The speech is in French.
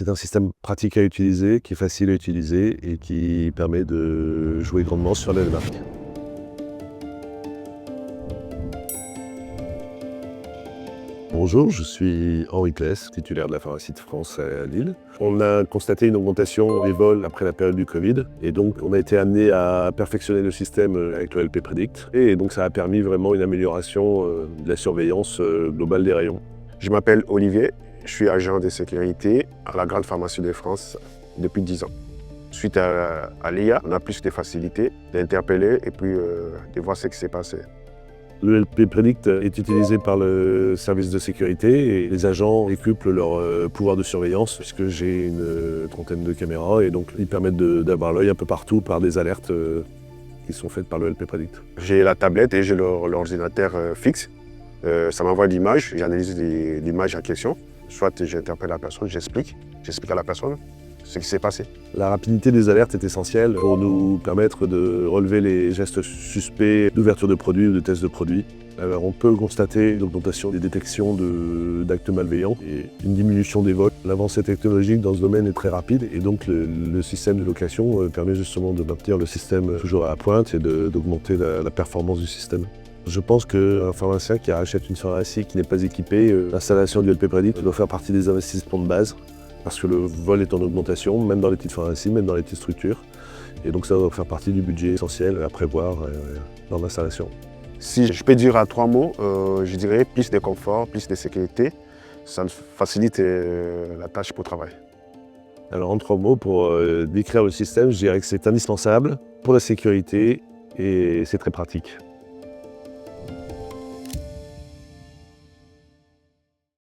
C'est un système pratique à utiliser, qui est facile à utiliser et qui permet de jouer grandement sur les marques. Bonjour, je suis Henri Pless, titulaire de la pharmacie de France à Lille. On a constaté une augmentation des vols après la période du Covid et donc on a été amené à perfectionner le système avec le LP Predict et donc ça a permis vraiment une amélioration de la surveillance globale des rayons. Je m'appelle Olivier, je suis agent de sécurité à la Grande Pharmacie de France depuis 10 ans. Suite à l'IA, on a plus de facilité d'interpeller et puis de voir ce qui s'est passé. Le LP Predict est utilisé par le service de sécurité et les agents décuplent leur pouvoir de surveillance puisque j'ai une trentaine de caméras et donc ils permettent d'avoir l'œil un peu partout par des alertes qui sont faites par le LP Predict. J'ai la tablette et j'ai l'ordinateur fixe. Ça m'envoie l'image, j'analyse l'image en question. Soit j'interpelle la personne, j'explique à la personne ce qui s'est passé. La rapidité des alertes est essentielle pour nous permettre de relever les gestes suspects d'ouverture de produits ou de tests de produits. Alors on peut constater une augmentation des détections d'actes malveillants et une diminution des vols. L'avancée technologique dans ce domaine est très rapide et donc le système de location permet justement de maintenir le système toujours à la pointe et d'augmenter la performance du système. Je pense qu'un pharmacien qui rachète une pharmacie qui n'est pas équipée, l'installation du LP Predict doit faire partie des investissements de base parce que le vol est en augmentation, même dans les petites pharmacies, même dans les petites structures. Et donc ça doit faire partie du budget essentiel à prévoir dans l'installation. Si je peux dire à 3 mots, je dirais plus de confort, plus de sécurité. Ça facilite la tâche pour le travail. Alors en 3 mots, pour décrire le système, je dirais que c'est indispensable pour la sécurité et c'est très pratique.